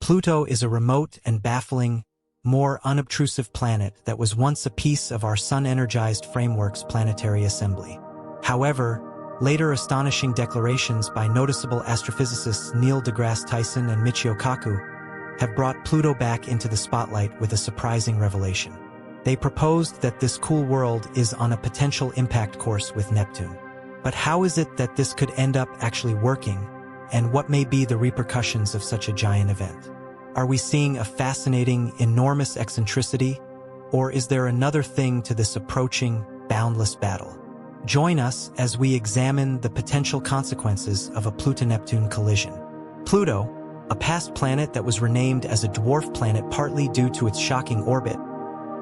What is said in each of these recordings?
Pluto is a remote and baffling, more unobtrusive planet that was once a piece of our sun-energized framework's planetary assembly. However, later astonishing declarations by noticeable astrophysicists Neil deGrasse Tyson and Michio Kaku have brought Pluto back into the spotlight with a surprising revelation. They proposed that this cool world is on a potential impact course with Neptune. But how is it that this could end up actually working, and what may be the repercussions of such a giant event? Are we seeing a fascinating, enormous eccentricity, or is there another thing to this approaching, boundless battle? Join us as we examine the potential consequences of a Pluto-Neptune collision. Pluto, a past planet that was renamed as a dwarf planet partly due to its shocking orbit,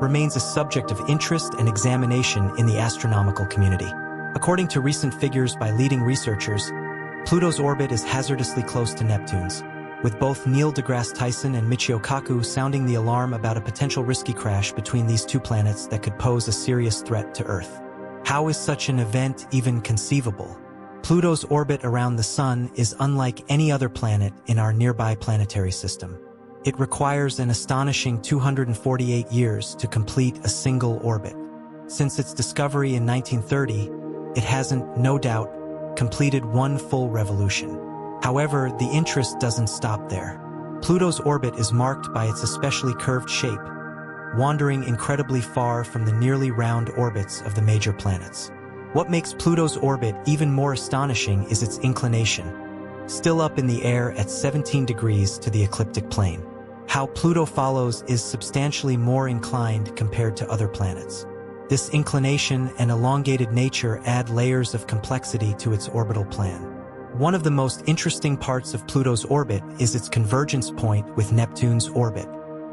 remains a subject of interest and examination in the astronomical community. According to recent figures by leading researchers, Pluto's orbit is hazardously close to Neptune's, with both Neil deGrasse Tyson and Michio Kaku sounding the alarm about a potential risky crash between these two planets that could pose a serious threat to Earth. How is such an event even conceivable? Pluto's orbit around the Sun is unlike any other planet in our nearby planetary system. It requires an astonishing 248 years to complete a single orbit. Since its discovery in 1930, it hasn't, no doubt, completed one full revolution. However, the interest doesn't stop there. Pluto's orbit is marked by its especially curved shape, wandering incredibly far from the nearly round orbits of the major planets. What makes Pluto's orbit even more astonishing is its inclination, still up in the air at 17 degrees to the ecliptic plane. How Pluto follows is substantially more inclined compared to other planets. This inclination and elongated nature add layers of complexity to its orbital plan. One of the most interesting parts of Pluto's orbit is its convergence point with Neptune's orbit.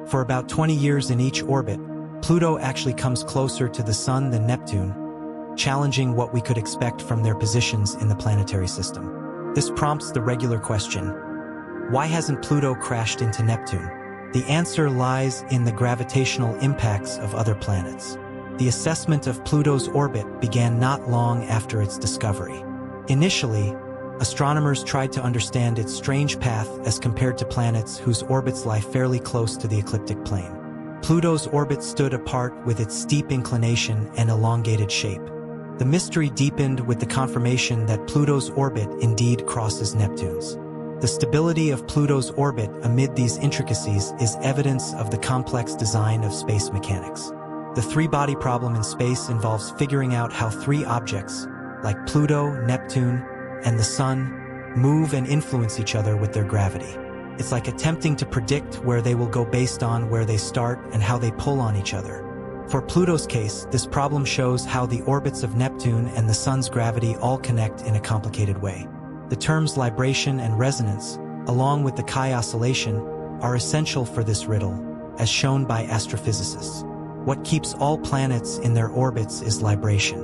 For about 20 years in each orbit, Pluto actually comes closer to the Sun than Neptune, challenging what we could expect from their positions in the planetary system. This prompts the regular question: why hasn't Pluto crashed into Neptune? The answer lies in the gravitational impacts of other planets. The assessment of Pluto's orbit began not long after its discovery. Initially, astronomers tried to understand its strange path as compared to planets whose orbits lie fairly close to the ecliptic plane. Pluto's orbit stood apart with its steep inclination and elongated shape. The mystery deepened with the confirmation that Pluto's orbit indeed crosses Neptune's. The stability of Pluto's orbit amid these intricacies is evidence of the complex design of space mechanics. The three-body problem in space involves figuring out how three objects, like Pluto, Neptune, and the Sun, move and influence each other with their gravity. It's like attempting to predict where they will go based on where they start and how they pull on each other. For Pluto's case, this problem shows how the orbits of Neptune and the Sun's gravity all connect in a complicated way. The terms libration and resonance, along with the Chi oscillation, are essential for this riddle, as shown by astrophysicists. What keeps all planets in their orbits is libration.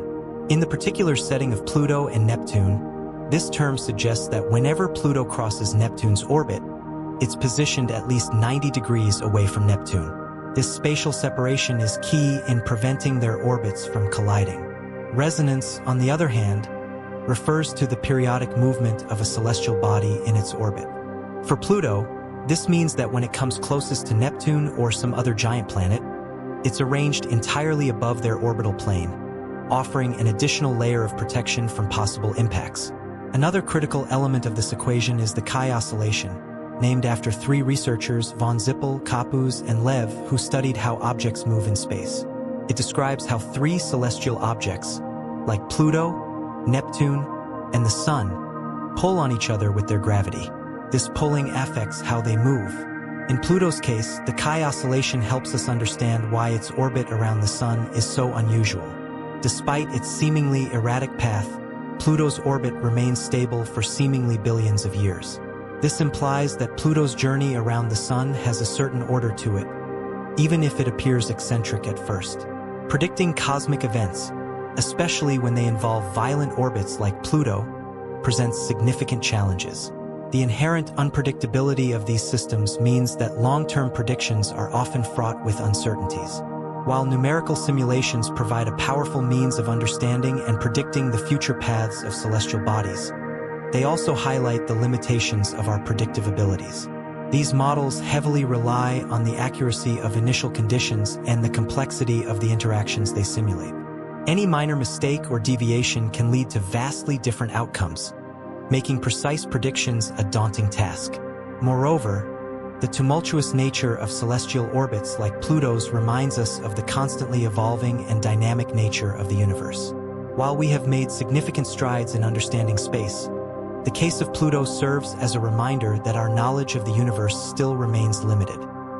In the particular setting of Pluto and Neptune, this term suggests that whenever Pluto crosses Neptune's orbit, it's positioned at least 90 degrees away from Neptune. This spatial separation is key in preventing their orbits from colliding. Resonance, on the other hand, refers to the periodic movement of a celestial body in its orbit. For Pluto, this means that when it comes closest to Neptune or some other giant planet, it's arranged entirely above their orbital plane, offering an additional layer of protection from possible impacts. Another critical element of this equation is the Chi oscillation, named after three researchers, von Zippel, Kappus, and Lev, who studied how objects move in space. It describes how three celestial objects, like Pluto, Neptune, and the Sun, pull on each other with their gravity. This pulling affects how they move. In Pluto's case, the Chi oscillation helps us understand why its orbit around the Sun is so unusual. Despite its seemingly erratic path, Pluto's orbit remains stable for seemingly billions of years. This implies that Pluto's journey around the Sun has a certain order to it, even if it appears eccentric at first. Predicting cosmic events, especially when they involve violent orbits like Pluto, presents significant challenges. The inherent unpredictability of these systems means that long-term predictions are often fraught with uncertainties. While numerical simulations provide a powerful means of understanding and predicting the future paths of celestial bodies, they also highlight the limitations of our predictive abilities. These models heavily rely on the accuracy of initial conditions and the complexity of the interactions they simulate. Any minor mistake or deviation can lead to vastly different outcomes, making precise predictions a daunting task. Moreover, the tumultuous nature of celestial orbits like Pluto's reminds us of the constantly evolving and dynamic nature of the universe. While we have made significant strides in understanding space, the case of Pluto serves as a reminder that our knowledge of the universe still remains limited.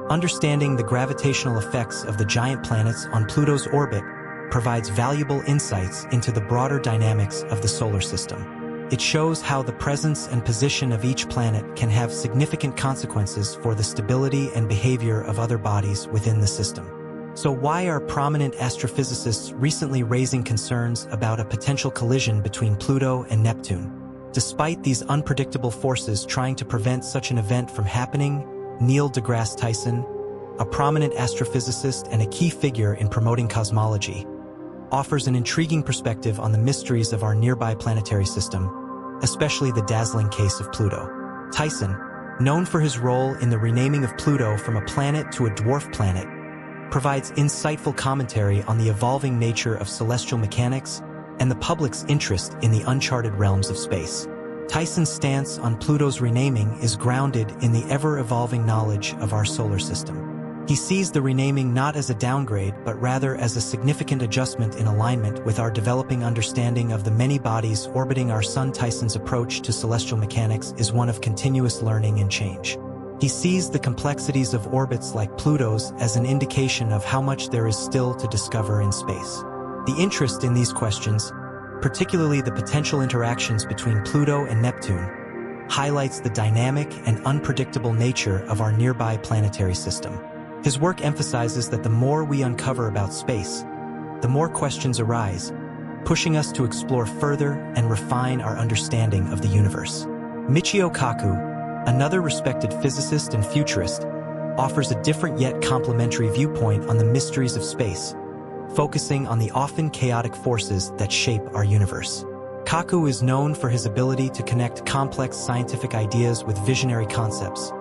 Understanding the gravitational effects of the giant planets on Pluto's orbit provides valuable insights into the broader dynamics of the solar system. It shows how the presence and position of each planet can have significant consequences for the stability and behavior of other bodies within the system. So why are prominent astrophysicists recently raising concerns about a potential collision between Pluto and Neptune? Despite these unpredictable forces trying to prevent such an event from happening, Neil deGrasse Tyson, a prominent astrophysicist and a key figure in promoting cosmology, offers an intriguing perspective on the mysteries of our nearby planetary system, especially the dazzling case of Pluto. Tyson, known for his role in the renaming of Pluto from a planet to a dwarf planet, provides insightful commentary on the evolving nature of celestial mechanics and the public's interest in the uncharted realms of space. Tyson's stance on Pluto's renaming is grounded in the ever-evolving knowledge of our solar system. He sees the renaming not as a downgrade, but rather as a significant adjustment in alignment with our developing understanding of the many bodies orbiting our Sun. Tyson's approach to celestial mechanics is one of continuous learning and change. He sees the complexities of orbits like Pluto's as an indication of how much there is still to discover in space. The interest in these questions, particularly the potential interactions between Pluto and Neptune, highlights the dynamic and unpredictable nature of our nearby planetary system. His work emphasizes that the more we uncover about space, the more questions arise, pushing us to explore further and refine our understanding of the universe. Michio Kaku, another respected physicist and futurist, offers a different yet complementary viewpoint on the mysteries of space, focusing on the often chaotic forces that shape our universe. Kaku is known for his ability to connect complex scientific ideas with visionary concepts,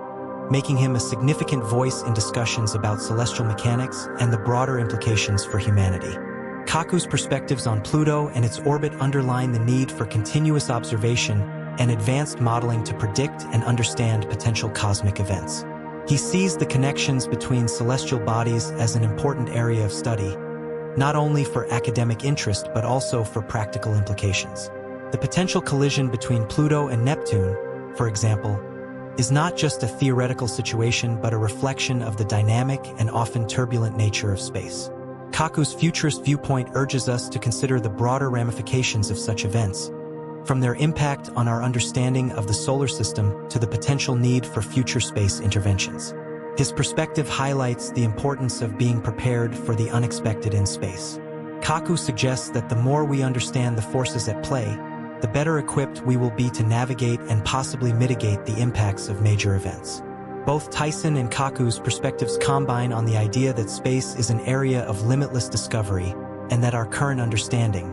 making him a significant voice in discussions about celestial mechanics and the broader implications for humanity. Kaku's perspectives on Pluto and its orbit underline the need for continuous observation and advanced modeling to predict and understand potential cosmic events. He sees the connections between celestial bodies as an important area of study, not only for academic interest but also for practical implications. The potential collision between Pluto and Neptune, for example, is not just a theoretical situation but a reflection of the dynamic and often turbulent nature of space. Kaku's futurist viewpoint urges us to consider the broader ramifications of such events, from their impact on our understanding of the solar system to the potential need for future space interventions. His perspective highlights the importance of being prepared for the unexpected in space. Kaku suggests that the more we understand the forces at play, the better equipped we will be to navigate and possibly mitigate the impacts of major events. Both Tyson and Kaku's perspectives combine on the idea that space is an area of limitless discovery and that our current understanding,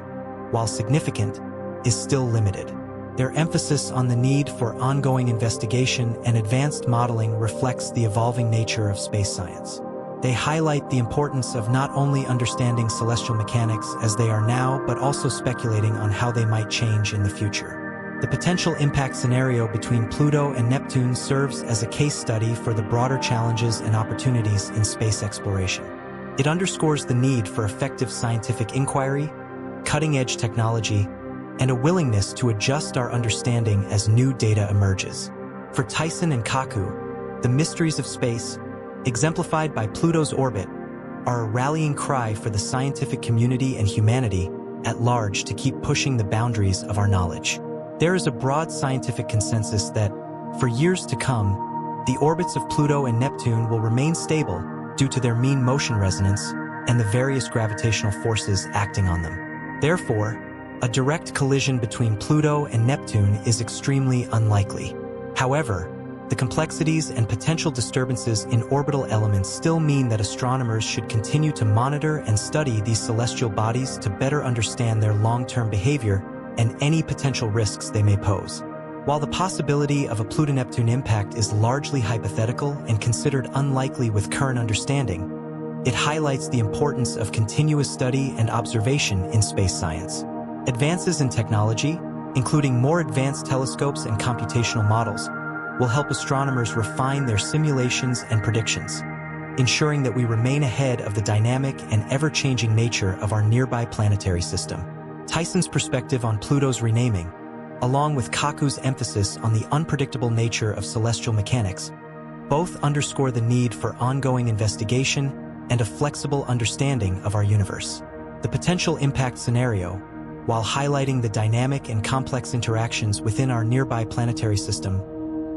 while significant, is still limited. Their emphasis on the need for ongoing investigation and advanced modeling reflects the evolving nature of space science. They highlight the importance of not only understanding celestial mechanics as they are now, but also speculating on how they might change in the future. The potential impact scenario between Pluto and Neptune serves as a case study for the broader challenges and opportunities in space exploration. It underscores the need for effective scientific inquiry, cutting-edge technology, and a willingness to adjust our understanding as new data emerges. For Tyson and Kaku, the mysteries of space, exemplified by Pluto's orbit, are a rallying cry for the scientific community and humanity at large to keep pushing the boundaries of our knowledge. There is a broad scientific consensus that, for years to come, the orbits of Pluto and Neptune will remain stable due to their mean motion resonance and the various gravitational forces acting on them. Therefore, a direct collision between Pluto and Neptune is extremely unlikely. However, the complexities and potential disturbances in orbital elements still mean that astronomers should continue to monitor and study these celestial bodies to better understand their long-term behavior and any potential risks they may pose. While the possibility of a Pluto-Neptune impact is largely hypothetical and considered unlikely with current understanding, it highlights the importance of continuous study and observation in space science. Advances in technology, including more advanced telescopes and computational models, will help astronomers refine their simulations and predictions, ensuring that we remain ahead of the dynamic and ever-changing nature of our nearby planetary system. Tyson's perspective on Pluto's renaming, along with Kaku's emphasis on the unpredictable nature of celestial mechanics, both underscore the need for ongoing investigation and a flexible understanding of our universe. The potential impact scenario, while highlighting the dynamic and complex interactions within our nearby planetary system,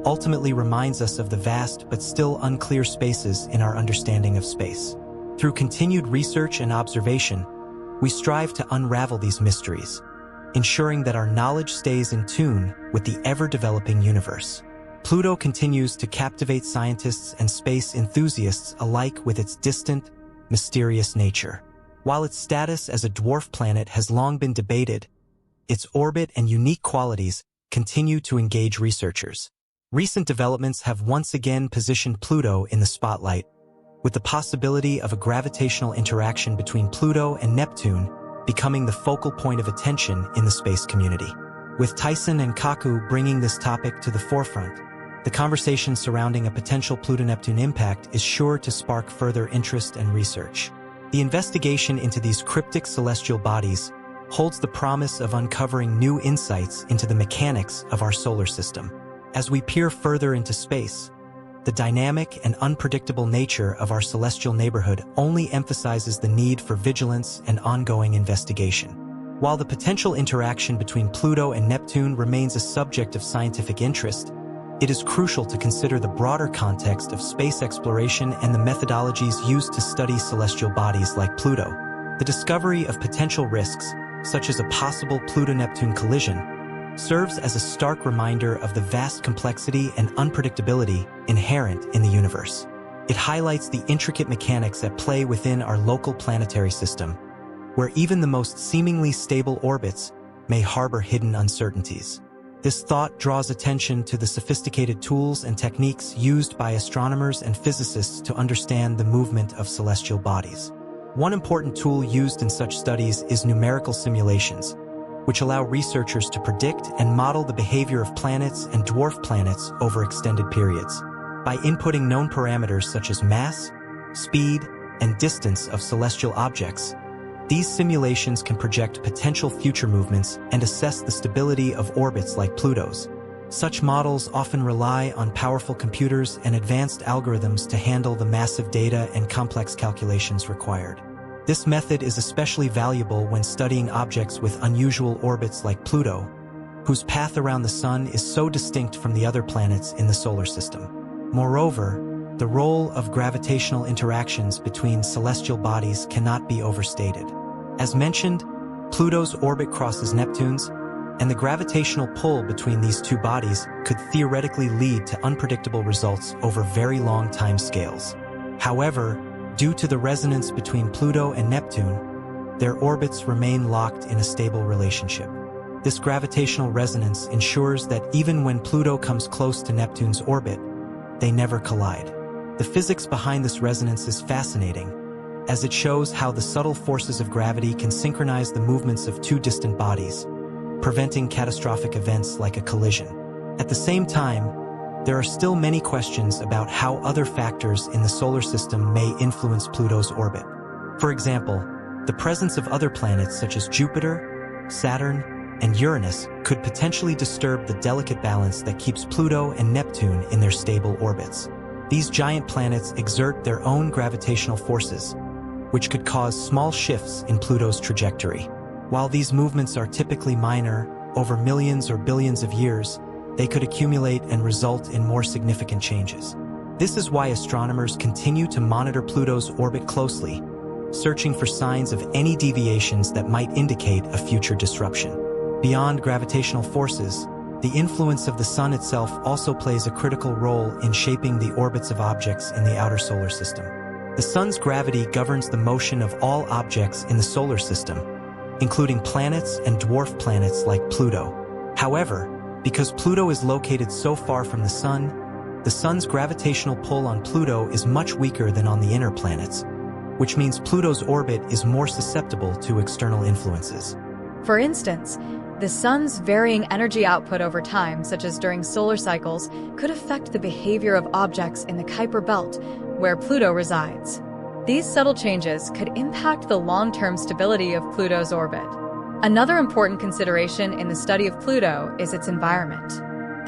ultimately reminds us of the vast but still unclear spaces in our understanding of space. Through continued research and observation, we strive to unravel these mysteries, ensuring that our knowledge stays in tune with the ever-developing universe. Pluto continues to captivate scientists and space enthusiasts alike with its distant, mysterious nature. While its status as a dwarf planet has long been debated, its orbit and unique qualities continue to engage researchers. Recent developments have once again positioned Pluto in the spotlight, with the possibility of a gravitational interaction between Pluto and Neptune becoming the focal point of attention in the space community. With Tyson and Kaku bringing this topic to the forefront, the conversation surrounding a potential Pluto-Neptune impact is sure to spark further interest and research. The investigation into these cryptic celestial bodies holds the promise of uncovering new insights into the mechanics of our solar system. As we peer further into space, the dynamic and unpredictable nature of our celestial neighborhood only emphasizes the need for vigilance and ongoing investigation. While the potential interaction between Pluto and Neptune remains a subject of scientific interest, it is crucial to consider the broader context of space exploration and the methodologies used to study celestial bodies like Pluto. The discovery of potential risks, such as a possible Pluto-Neptune collision, serves as a stark reminder of the vast complexity and unpredictability inherent in the universe. It highlights the intricate mechanics at play within our local planetary system, where even the most seemingly stable orbits may harbor hidden uncertainties. This thought draws attention to the sophisticated tools and techniques used by astronomers and physicists to understand the movement of celestial bodies. One important tool used in such studies is numerical simulations, which allow researchers to predict and model the behavior of planets and dwarf planets over extended periods. By inputting known parameters such as mass, speed, and distance of celestial objects, these simulations can project potential future movements and assess the stability of orbits like Pluto's. Such models often rely on powerful computers and advanced algorithms to handle the massive data and complex calculations required. This method is especially valuable when studying objects with unusual orbits like Pluto, whose path around the Sun is so distinct from the other planets in the solar system. Moreover, the role of gravitational interactions between celestial bodies cannot be overstated. As mentioned, Pluto's orbit crosses Neptune's, and the gravitational pull between these two bodies could theoretically lead to unpredictable results over very long time scales. However, due to the resonance between Pluto and Neptune, their orbits remain locked in a stable relationship. This gravitational resonance ensures that even when Pluto comes close to Neptune's orbit, they never collide. The physics behind this resonance is fascinating, as it shows how the subtle forces of gravity can synchronize the movements of two distant bodies, preventing catastrophic events like a collision. At the same time, there are still many questions about how other factors in the solar system may influence Pluto's orbit. For example, the presence of other planets such as Jupiter, Saturn, and Uranus could potentially disturb the delicate balance that keeps Pluto and Neptune in their stable orbits. These giant planets exert their own gravitational forces, which could cause small shifts in Pluto's trajectory. While these movements are typically minor, over millions or billions of years, they could accumulate and result in more significant changes. This is why astronomers continue to monitor Pluto's orbit closely, searching for signs of any deviations that might indicate a future disruption. Beyond gravitational forces, the influence of the Sun itself also plays a critical role in shaping the orbits of objects in the outer solar system. The Sun's gravity governs the motion of all objects in the solar system, including planets and dwarf planets like Pluto. However, Because Pluto is located so far from the Sun's gravitational pull on Pluto is much weaker than on the inner planets, which means Pluto's orbit is more susceptible to external influences. For instance, the Sun's varying energy output over time, such as during solar cycles, could affect the behavior of objects in the Kuiper belt, where Pluto resides. These subtle changes could impact the long-term stability of Pluto's orbit. Another important consideration in the study of Pluto is its environment.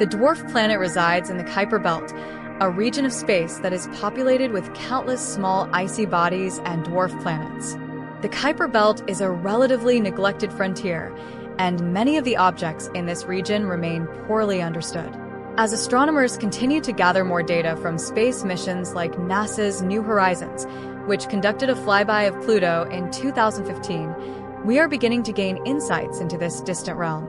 The dwarf planet resides in the Kuiper belt, a region of space that is populated with countless small icy bodies and dwarf planets. The Kuiper belt is a relatively neglected frontier, and many of the objects in this region remain poorly understood. As astronomers continue to gather more data from space missions like NASA's New Horizons, which conducted a flyby of Pluto in 2015, we are beginning to gain insights into this distant realm.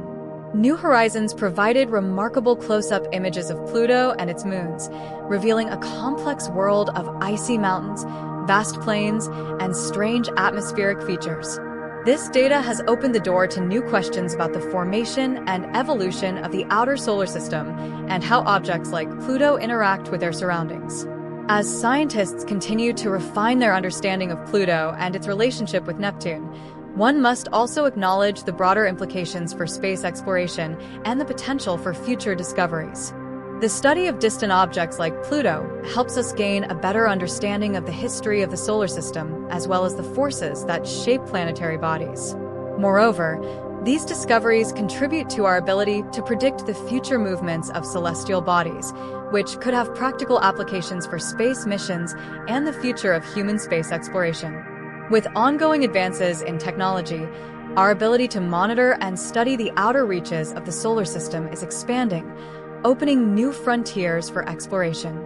New Horizons provided remarkable close-up images of Pluto and its moons, revealing a complex world of icy mountains, vast plains, and strange atmospheric features. This data has opened the door to new questions about the formation and evolution of the outer solar system and how objects like Pluto interact with their surroundings. As scientists continue to refine their understanding of Pluto and its relationship with Neptune, one must also acknowledge the broader implications for space exploration and the potential for future discoveries. The study of distant objects like Pluto helps us gain a better understanding of the history of the solar system, as well as the forces that shape planetary bodies. Moreover, these discoveries contribute to our ability to predict the future movements of celestial bodies, which could have practical applications for space missions and the future of human space exploration. With ongoing advances in technology, our ability to monitor and study the outer reaches of the solar system is expanding, opening new frontiers for exploration.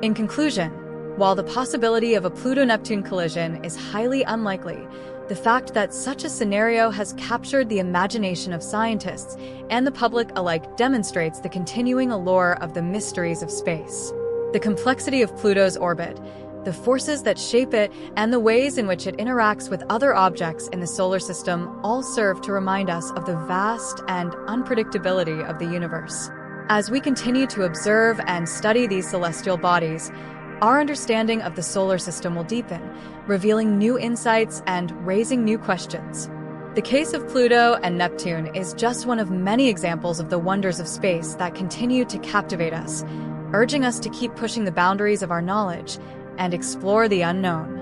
In conclusion, while the possibility of a Pluto-Neptune collision is highly unlikely, the fact that such a scenario has captured the imagination of scientists and the public alike demonstrates the continuing allure of the mysteries of space. The complexity of Pluto's orbit, the forces that shape it, and the ways in which it interacts with other objects in the solar system all serve to remind us of the vast and unpredictability of the universe. As we continue to observe and study these celestial bodies, our understanding of the solar system will deepen, revealing new insights and raising new questions. The case of Pluto and Neptune is just one of many examples of the wonders of space that continue to captivate us, urging us to keep pushing the boundaries of our knowledge and explore the unknown.